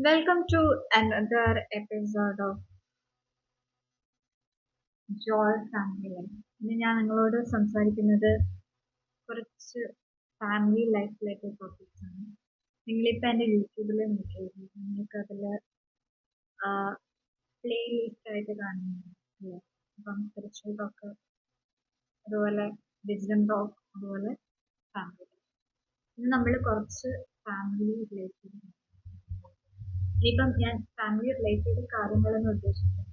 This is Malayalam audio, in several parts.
Welcome to another episode of Joy Family Life. ഇന്ന് ഞാൻ നിങ്ങളോട് സംസാരിക്കുന്നത് കുറച്ച് ഫാമിലി ലൈഫ് റിലേറ്റഡ് ടോപ്പിക്സ് ആണ്. നിങ്ങളിപ്പോൾ എൻ്റെ യൂട്യൂബിൽ നോക്കിയാൽ നിങ്ങൾക്കതിൽ പ്ലേ ലിസ്റ്റ് ആയിട്ട് കാണുന്നുണ്ട് അല്ലേ? അപ്പം സ്പിരിച്വൽ ടോക്ക്, അതുപോലെ വിസ്ഡം ടോക്ക്, അതുപോലെ ഫാമിലി. ഇന്ന് നമ്മൾ കുറച്ച് ഫാമിലി റിലേറ്റഡ്, ഇനിയിപ്പം ഞാൻ ഫാമിലി റിലേറ്റഡ് കാര്യങ്ങളെന്ന് ഉദ്ദേശിക്കുന്നത്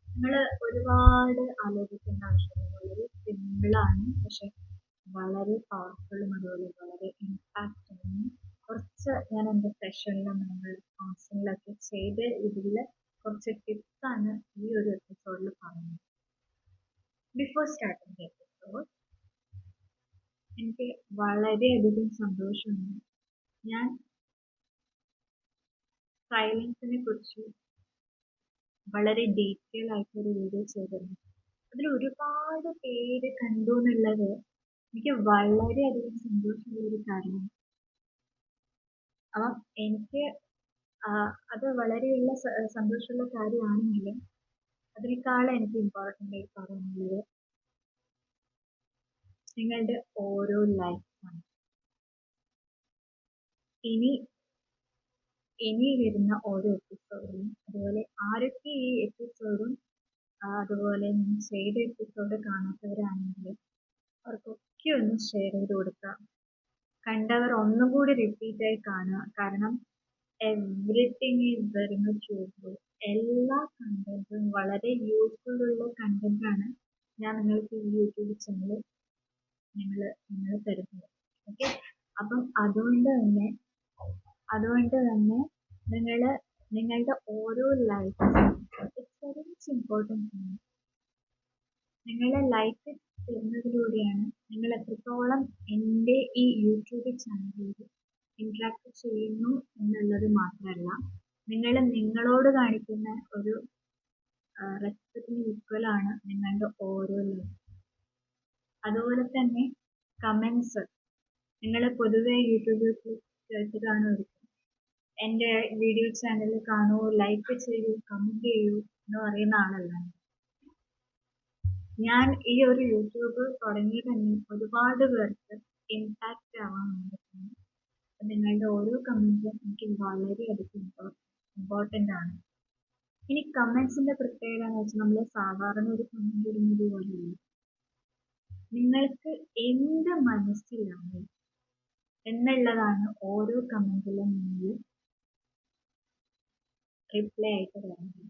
നിങ്ങൾ ഒരുപാട് ആലോചിക്കേണ്ട ആവശ്യമില്ല. വളരെ സിമ്പിളാണ്, പക്ഷെ വളരെ പവർഫുള്ളും അതുപോലെ വളരെ ഇമ്പാക്റ്റ് ആണ്. കുറച്ച് ഞാൻ എൻ്റെ സെഷനിലും നിങ്ങൾ കൗൺസിലിംഗിലൊക്കെ ചെയ്ത് ഇതിൽ കുറച്ച് ടിപ്സാണ് ഈ ഒരു എപ്പിസോഡിൽ പറയുന്നത്. ബിഫോർ സ്റ്റാർട്ടിങ് ദ എപ്പിസോഡ്, എനിക്ക് വളരെയധികം സന്തോഷമുണ്ട്. ഞാൻ സൈലൻസിനെ കുറിച്ച് വളരെ ഡീറ്റെയിൽ ആയിട്ടൊരു വീഡിയോ ചെയ്തിരുന്നു. അതിൽ ഒരുപാട് പേര് കണ്ടു എന്നുള്ളത് എനിക്ക് വളരെയധികം സന്തോഷമുള്ളൊരു കാര്യമാണ്. അപ്പം എനിക്ക് അത് വളരെയുള്ള സന്തോഷമുള്ള കാര്യമാണെങ്കിലും അതിനേക്കാളും എനിക്ക് ഇമ്പോർട്ടൻ്റ് ആയി പറയാനുള്ളത് നിങ്ങളുടെ ഓരോ ലൈഫാണ്. ഇനി വരുന്ന ഓരോ എപ്പിസോഡിലും, അതുപോലെ ആരൊക്കെ ഈ എപ്പിസോഡും അതുപോലെ ഞാൻ ചെയ്ത എപ്പിസോഡ് കാണാത്തവരാണെങ്കിൽ അവർക്കൊക്കെ ഒന്ന് ഷെയർ ചെയ്ത് കൊടുക്കുക. കണ്ടവർ ഒന്നും കൂടി റിപ്പീറ്റായി കാണുക. കാരണം everything is very much useful. എല്ലാ കണ്ടന്റും വളരെ യൂസ്ഫുൾ ഉള്ള കണ്ടന്റാണ് ഞാൻ നിങ്ങൾക്ക് ഈ യൂട്യൂബ് ചാനൽ നിങ്ങൾ തരുന്നത്. ഓക്കെ, അപ്പം അതുകൊണ്ട് തന്നെ നിങ്ങളുടെ ഓരോ ലൈഫും ഇറ്റ്സ് വെരി മച്ച് ഇമ്പോർട്ടൻ്റ് ആണ്. നിങ്ങളുടെ ലൈഫ് തരുന്നതിലൂടെയാണ് നിങ്ങൾ എത്രത്തോളം എൻ്റെ ഈ യൂട്യൂബ് ചാനലിൽ ഇൻട്രാക്ട് ചെയ്യുന്നു എന്നുള്ളത് മാത്രമല്ല, നിങ്ങളോട് കാണിക്കുന്ന ഒരു റെസ്പെക്റ്റിന് ഈക്വലാണ് നിങ്ങളുടെ ഓരോ ലൈഫ്. അതുപോലെ തന്നെ കമൻസ്, നിങ്ങൾ പൊതുവെ യൂട്യൂബിൽ കേട്ട് കാണുമായിരിക്കും, എൻ്റെ വീഡിയോ ചാനൽ കാണൂ, ലൈക്ക് ചെയ്യൂ, കമൻറ്റ് ചെയ്യൂ എന്ന് പറയുന്ന ആളല്ല. ഞാൻ ഈ ഒരു യൂട്യൂബ് തുടങ്ങി തന്നെ ഒരുപാട് പേർക്ക് ഇമ്പാക്റ്റ് ആവാൻ വേണ്ടിയിട്ടാണ്. നിങ്ങളുടെ ഓരോ കമൻറ്റും എനിക്ക് വളരെയധികം ഇമ്പോർട്ടൻ്റ് ആണ്. ഇനി കമൻസിൻ്റെ പ്രത്യേകത എന്ന് വെച്ചാൽ നമ്മൾ സാധാരണ ഒരു കമൻറ്റ് ഇടുന്നത് പോലെയല്ല. നിങ്ങൾക്ക് എന്ത് മനസ്സിലാണ് എന്നുള്ളതാണ് ഓരോ കമൻറ്റിലും നിങ്ങൾ റിപ്ലൈ ആയിട്ട് വരുന്നത്.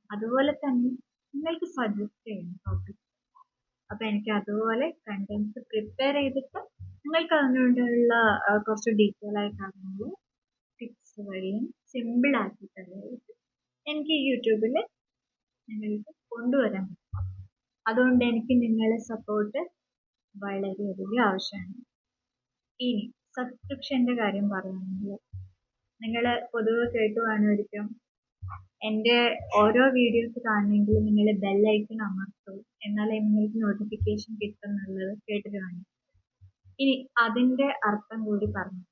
അതുപോലെ തന്നെ നിങ്ങൾക്ക് സജസ്റ്റ് ചെയ്യണം ടോപ്പിക്. അപ്പം എനിക്ക് അതുപോലെ കണ്ടൻസ് പ്രിപ്പയർ ചെയ്തിട്ട് നിങ്ങൾക്ക് അതിനുള്ള കുറച്ച് ഡീറ്റെയിൽ ആയ കാര്യങ്ങൾ ടിപ്സ് വഴിയും സിമ്പിൾ ആക്കിയിട്ടല്ലേ എനിക്ക് യൂട്യൂബിൽ നിങ്ങൾക്ക് കൊണ്ടുവരാൻ പറ്റും. അതുകൊണ്ട് എനിക്ക് നിങ്ങളെ സപ്പോർട്ട് വളരെയധികം ആവശ്യമാണ്. ഇനി സബ്സ്ക്രിപ്ഷൻ്റെ കാര്യം പറയുകയാണെങ്കിൽ, നിങ്ങൾ പൊതുവെ കേട്ട് കാണുമായിരിക്കും, എൻ്റെ ഓരോ വീഡിയോസ് കാണണമെങ്കിൽ നിങ്ങൾ ബെല്ലൈക്കൺ അമർത്തൂ എന്നാലേ നിങ്ങൾക്ക് നോട്ടിഫിക്കേഷൻ കിട്ടുന്നുള്ളത് കേട്ട് കാണും. ഇനി അതിൻ്റെ അർത്ഥം കൂടി പറഞ്ഞു,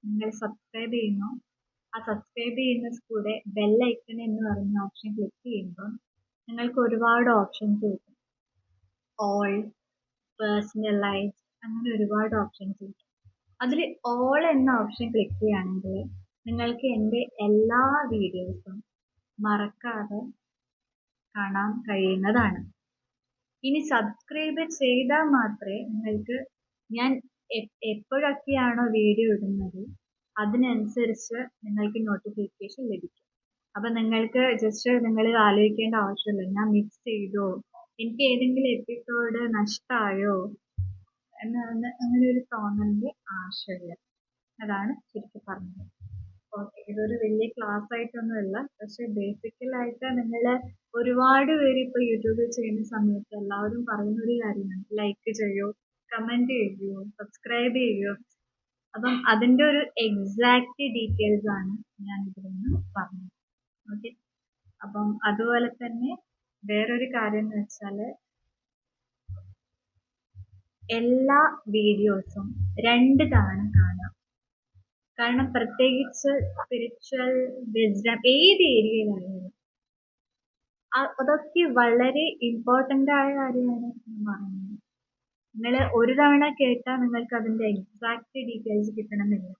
നിങ്ങൾ സബ്സ്ക്രൈബ് ചെയ്യുന്നോ ആ സബ്സ്ക്രൈബ് ചെയ്യുന്ന കൂടെ ബെല്ലൈക്കൺ എന്ന് പറയുന്ന ഓപ്ഷൻ ക്ലിക്ക് ചെയ്യുമ്പോൾ നിങ്ങൾക്ക് ഒരുപാട് ഓപ്ഷൻസ് കിട്ടും. ഓൾ, പേഴ്സണലൈസ്, അങ്ങനെ ഒരുപാട് ഓപ്ഷൻസ് കിട്ടും. അതിൽ ഓൾ എന്ന ഓപ്ഷൻ ക്ലിക്ക് ചെയ്യുകയാണെങ്കിൽ നിങ്ങൾക്ക് എൻ്റെ എല്ലാ വീഡിയോസും മറക്കാതെ കാണാൻ കഴിയുന്നതാണ്. ഇനി സബ്സ്ക്രൈബ് ചെയ്താൽ മാത്രമേ നിങ്ങൾക്ക് ഞാൻ എപ്പോഴൊക്കെയാണോ വീഡിയോ ഇടുന്നത് അതിനനുസരിച്ച് നിങ്ങൾക്ക് നോട്ടിഫിക്കേഷൻ ലഭിക്കും. അപ്പം നിങ്ങൾക്ക് ജസ്റ്റ് നിങ്ങൾ ആലോചിക്കേണ്ട ആവശ്യമില്ല, ഞാൻ മിസ് ചെയ്തോ, എനിക്ക് ഏതെങ്കിലും എപ്പിസോഡ് നഷ്ടമായോ അങ്ങനെ ഒരു തോന്നലിൻ്റെ ആവശ്യമില്ല. അതാണ് ചുരുക്കി പറഞ്ഞത്. ഓക്കെ, ഇതൊരു വലിയ ക്ലാസ് ആയിട്ടൊന്നുമല്ല, പക്ഷെ ബേസിക്കലായിട്ട് നിങ്ങൾ ഒരുപാട് പേര് ഇപ്പോൾ യൂട്യൂബിൽ ചെയ്യുന്ന സമയത്ത് എല്ലാവരും പറയുന്ന ഒരു കാര്യമാണ്, ലൈക്ക് ചെയ്യൂ, കമൻറ്റ് ചെയ്യൂ, സബ്സ്ക്രൈബ് ചെയ്യൂ. അപ്പം അതിൻ്റെ ഒരു എക്സാക്റ്റ് ഡീറ്റെയിൽസ് ആണ് ഞാൻ ഇതിൽ നിന്ന് പറഞ്ഞത്. ഓക്കെ, അപ്പം അതുപോലെ തന്നെ വേറൊരു കാര്യം എന്ന് വെച്ചാൽ, എല്ലാ വീഡിയോസും 2 തവണ കാണുക. കാരണം പ്രത്യേകിച്ച് സ്പിരിച്വൽ വിസ്ഡം ഏത് ഏരിയയിലായാലും അതൊക്കെ വളരെ ഇമ്പോർട്ടന്റ് ആയ കാര്യമാണ് എന്ന് പറയുന്നത്. നിങ്ങൾ ഒരു തവണ കേട്ടാൽ നിങ്ങൾക്ക് അതിന്റെ എക്സാക്ട് ഡീറ്റെയിൽസ് കിട്ടണമെന്നില്ല.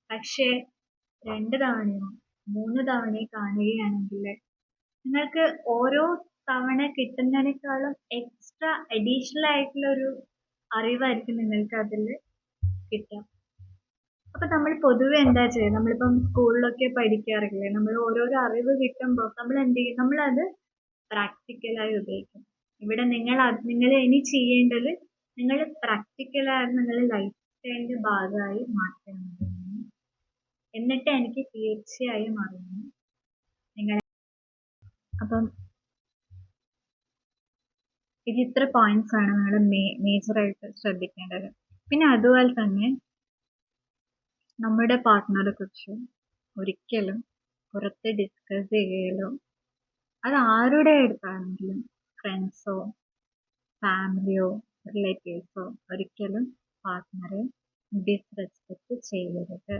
പക്ഷേ 2 തവണയോ 3 തവണയോ കാണുകയാണെങ്കിൽ നിങ്ങൾക്ക് ഓരോ തവണ കിട്ടുന്നതിനേക്കാളും എക്സ്ട്രാ അഡീഷണൽ ആയിട്ടുള്ള ഒരു അറിവായിരിക്കും നിങ്ങൾക്ക് അതിൽ കിട്ടുക. അപ്പൊ നമ്മൾ പൊതുവെ എന്താ ചെയ്യുക, നമ്മളിപ്പം സ്കൂളിലൊക്കെ പഠിക്കാറില്ലേ, നമ്മൾ ഓരോരോ അറിവ് കിട്ടുമ്പോൾ നമ്മൾ എന്ത് ചെയ്യും, നമ്മളത് പ്രാക്ടിക്കലായി ഉപയോഗിക്കും. ഇവിടെ നിങ്ങൾ ഇനി ചെയ്യേണ്ടത് നിങ്ങൾ പ്രാക്ടിക്കലായി നിങ്ങൾ ലൈഫ് സ്റ്റൈലിന്റെ ഭാഗമായി മാറ്റണം. എന്നിട്ട് എനിക്ക് തീർച്ചയായും അറിയണം നിങ്ങൾ. അപ്പം ഇത് ഇത്ര പോയിന്റ്സ് ആണ് നിങ്ങൾ മേജറായിട്ട് ശ്രദ്ധിക്കേണ്ടത്. പിന്നെ അതുപോലെ തന്നെ നമ്മുടെ പാർട്ട്ണറെ കുറിച്ച് ഒരിക്കലും പുറത്ത് ഡിസ്കസ് ചെയ്യലോ, അത് ആരുടെ അടുത്താണെങ്കിലും ഫ്രണ്ട്സോ ഫാമിലിയോ റിലേറ്റീവ്സോ ഒരിക്കലും പാർട്ട്ണറെ ഡിസ്റെസ്പെക്ട് ചെയ്യരുത്.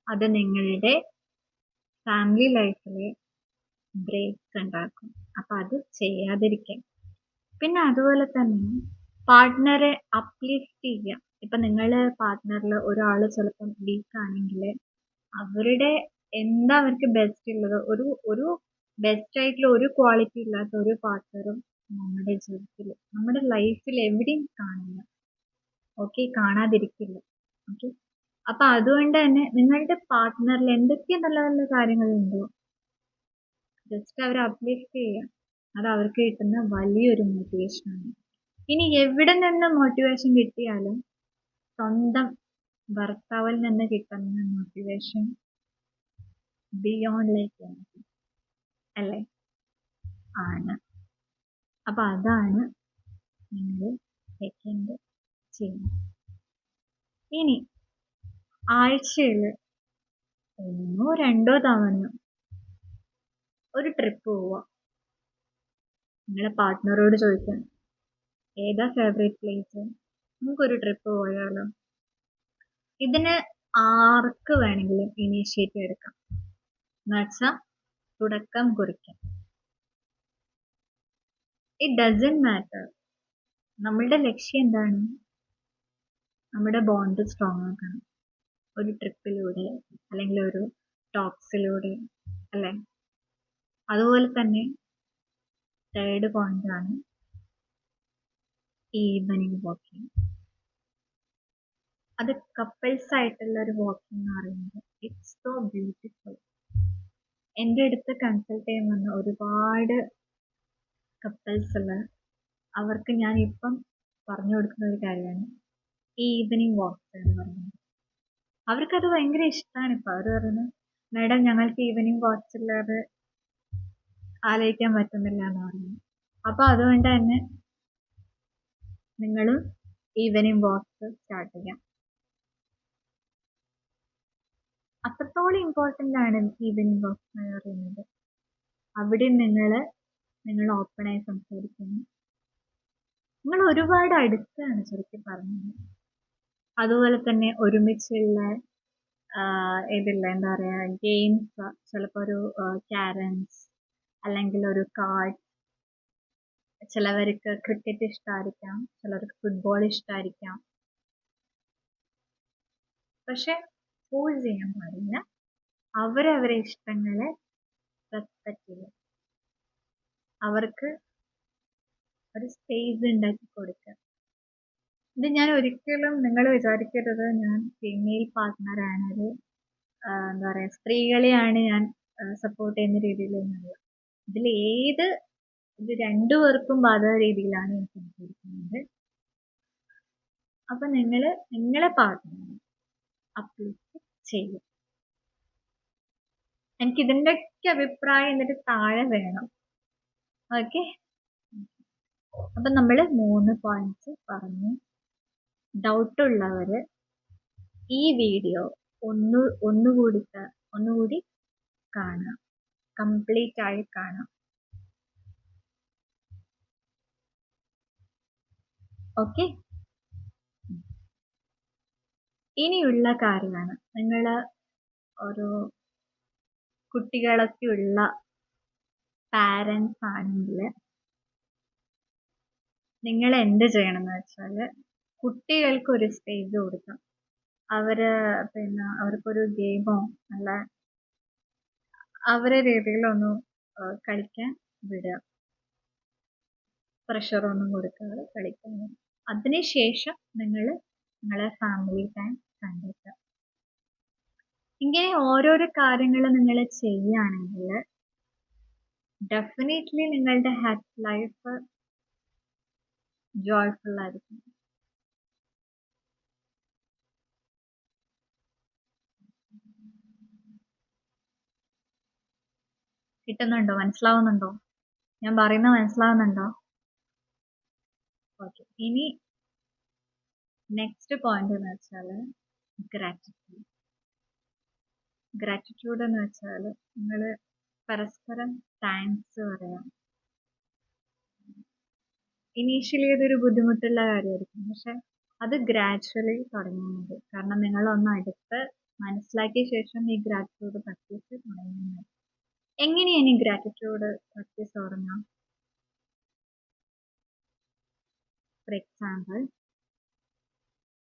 അത് നിങ്ങളുടെ ഫാമിലി ലൈഫിൽ ബ്രേക്സ് ഉണ്ടാക്കും. അപ്പം അത് ചെയ്യാതിരിക്കാം. പിന്നെ അതുപോലെ തന്നെ പാർട്ട്ണറെ അപ്ലിഫ്റ്റ് ചെയ്യുക. ഇപ്പം നിങ്ങൾ പാർട്ട്ണറിൽ ഒരാൾ ചിലപ്പം വീക്ക് ആണെങ്കിൽ അവരുടെ എന്താ അവർക്ക് ബെസ്റ്റ് ഉള്ളത്, ഒരു ബെസ്റ്റ് ആയിട്ടുള്ള ഒരു ക്വാളിറ്റി ഇല്ലാത്ത ഒരു പാർട്ട്ണറും നമ്മുടെ ജീവിതത്തിൽ നമ്മുടെ ലൈഫിൽ എവിടെയും കാണില്ല. ഓക്കെ, കാണാതിരിക്കില്ല. ഓക്കെ, അപ്പൊ അതുകൊണ്ട് തന്നെ നിങ്ങളുടെ പാർട്ട്ണറിൽ എന്തൊക്കെ നല്ല നല്ല കാര്യങ്ങളുണ്ടോ ജസ്റ്റ് അവരെ അപ്ലിഫ്റ്റ് ചെയ്യുക. അത് അവർക്ക് കിട്ടുന്ന വലിയൊരു മോട്ടിവേഷനാണ്. ഇനി എവിടെ നിന്ന് മോട്ടിവേഷൻ കിട്ടിയാലും സ്വന്തം ഭർത്താവിൽ നിന്ന് കിട്ടുന്ന മോട്ടിവേഷൻ ബിയോണ്ട് ലൈക്ക് അല്ലേ ആണ്. അപ്പൊ അതാണ് നിങ്ങൾ സെക്കൻഡ് ചെയ്യുന്നത്. ഇനി ആഴ്ചയിൽ 1 2 തവണ ഒരു ട്രിപ്പ് പോവുക. നിങ്ങളെ പാർട്ട്ണറോട് ചോദിക്കാം, ഏതാ ഫേവറേറ്റ് പ്ലേസ്, നമുക്കൊരു ട്രിപ്പ് പോയാലോ. ഇതിന് ആർക്ക് വേണമെങ്കിലും ഇനീഷ്യേറ്റീവ് എടുക്കാം, എന്നുവെച്ചാൽ തുടക്കം കുറിക്കാം. ഇറ്റ് ഡസൻറ്റ് മാറ്റർ നമ്മളുടെ ലക്ഷ്യം എന്താണ്, നമ്മുടെ ബോണ്ട് സ്ട്രോങ് ആക്കണം. ഒരു ട്രിപ്പിലൂടെ അല്ലെങ്കിൽ ഒരു ടോക്സിലൂടെ അല്ലേ. അതുപോലെ തന്നെ തേർഡ് പോയിന്റ് ആണ് ഈവനിങ് വാക്കിംഗ്. അത് കപ്പിൾസ് ആയിട്ടുള്ള ഒരു വാക്കിംഗ് എന്ന് പറയുന്നത് ഇറ്റ്സ് സോ ബ്യൂട്ടിഫുൾ. എൻ്റെ അടുത്ത് കൺസൾട്ട് ചെയ്യാൻ വന്ന ഒരുപാട് കപ്പിൾസ് ഉള്ള അവർക്ക് ഞാൻ ഇപ്പം പറഞ്ഞു കൊടുക്കുന്ന ഒരു കാര്യമാണ് ഈവനിങ് വാക്സ് എന്ന് പറയുന്നത്. അവർക്കത് ഭയങ്കര ഇഷ്ടമാണ്. ഇപ്പം അവർ പറയുന്നത്, മാഡം ഞങ്ങൾക്ക് ഈവനിങ് വാക്സ് ഇല്ലാതെ ആലോചിക്കാൻ പറ്റുന്നില്ല എന്ന് പറയുന്നത്. അപ്പോൾ അതുകൊണ്ട് തന്നെ നിങ്ങളും ഈവനിങ് വാക്സ് സ്റ്റാർട്ട് ചെയ്യാം. അത്രത്തോളം ഇമ്പോർട്ടൻ്റ് ആണ് ഈവനിങ് വാക്സ് എന്ന് പറയുന്നത്. അവിടെ നിങ്ങൾ ഓപ്പണായി സംസാരിക്കുന്നു, നിങ്ങൾ ഒരുപാട് അടുത്താണ് ശരിക്കും പറഞ്ഞത്. അതുപോലെ തന്നെ ഒരുമിച്ചുള്ള ഇതില്ല എന്താ പറയുക, ഗെയിംസ്, ചിലപ്പോൾ ഒരു ക്യാരംസ് അല്ലെങ്കിൽ ഒരു കാർഡ്. ചിലവർക്ക് ക്രിക്കറ്റ് ഇഷ്ടമായിരിക്കാം, ചിലർക്ക് ഫുട്ബോൾ ഇഷ്ടമായിരിക്കാം. പക്ഷെ ഫോഴ്സ് ചെയ്യാൻ പാടില്ല. അവരവരെ ഇഷ്ടങ്ങളെ റെസ്പെക്ട് ചെയ്യുക, അവർക്ക് ഒരു സ്പേസ് ഉണ്ടാക്കി കൊടുക്കുക. ഇത് ഞാൻ ഒരിക്കലും നിങ്ങൾ വിചാരിക്കരുത് ഞാൻ ഫീമെയിൽ പാർട്ട്ണറാണ്, ഒരു എന്താ പറയുക സ്ത്രീകളെയാണ് ഞാൻ സപ്പോർട്ട് ചെയ്യുന്ന രീതിയിലൊന്നുമില്ല. ഇത് രണ്ടുപേർക്കും ബാധക രീതിയിലാണ് ഞാൻ സംസാരിക്കുന്നത്. അപ്പം നിങ്ങളെ പാർട്ട്ണറെ അപ്ലിഫ്റ്റ് ചെയ്യും. എനിക്ക് ഇതിൻ്റെയൊക്കെ അഭിപ്രായം എന്നിട്ട് താഴെ വേണം. ഓക്കെ, അപ്പം നമ്മൾ 3 പോയിന്റ്സ് പറഞ്ഞു. ഡൗട്ടുള്ളവർ ഈ വീഡിയോ ഒന്നുകൂടി കാണാം, കംപ്ലീറ്റ് ആയി കാണാം. ഓക്കെ, ഇനിയുള്ള കാര്യമാണ് നിങ്ങൾ ഒരു കുട്ടികളൊക്കെയുള്ള പാരൻസ് ആണെങ്കിൽ നിങ്ങൾ എന്ത് ചെയ്യണമെന്ന് വെച്ചാൽ കുട്ടികൾക്കൊരു സ്പേസ് കൊടുക്കാം. അവർക്കൊരു ഗെയിമോ അല്ല അവരെ രീതിയിലൊന്ന് കളിക്കാൻ വിടുക. പ്രഷറൊന്നും കൊടുക്കാതെ കളിക്കാൻ വിടുക. അതിനുശേഷം നിങ്ങളെ ഫാമിലി ടൈം കണ്ടെത്തുക. ഇങ്ങനെ ഓരോരോ കാര്യങ്ങൾ നിങ്ങൾ ചെയ്യുകയാണെങ്കിൽ ഡെഫിനറ്റ്ലി നിങ്ങളുടെ ലൈഫ് ജോയ്ഫുൾ ആയിരിക്കും. കിട്ടുന്നുണ്ടോ? മനസ്സിലാവുന്നുണ്ടോ? ഞാൻ പറയുന്നത് മനസ്സിലാവുന്നുണ്ടോ? ഓക്കെ. ഇനി നെക്സ്റ്റ് പോയിന്റ് എന്ന് വെച്ചാൽ ഗ്രാറ്റിറ്റ്യൂഡ്. ഗ്രാറ്റിറ്റ്യൂഡ് എന്ന് വെച്ചാൽ നിങ്ങൾ പരസ്പരം താങ്ക്സ് പറയാം. ഇനീഷ്യലി ഇതൊരു ബുദ്ധിമുട്ടുള്ള കാര്യമായിരിക്കും, പക്ഷെ അത് ഗ്രാജുവലി തുടങ്ങിയാൽ മതി. കാരണം നിങ്ങളൊന്ന് അടുത്ത് മനസ്സിലാക്കിയ ശേഷം ഈ ഗ്രാറ്റിറ്റ്യൂഡ് പ്രാക്ടീസ് തുടങ്ങിയാൽ മതി. എങ്ങനെയാണ് ഈ ഗ്രാറ്റിറ്റ്യൂഡ് പ്രാക്ടീസ് തുടങ്ങാം? For example,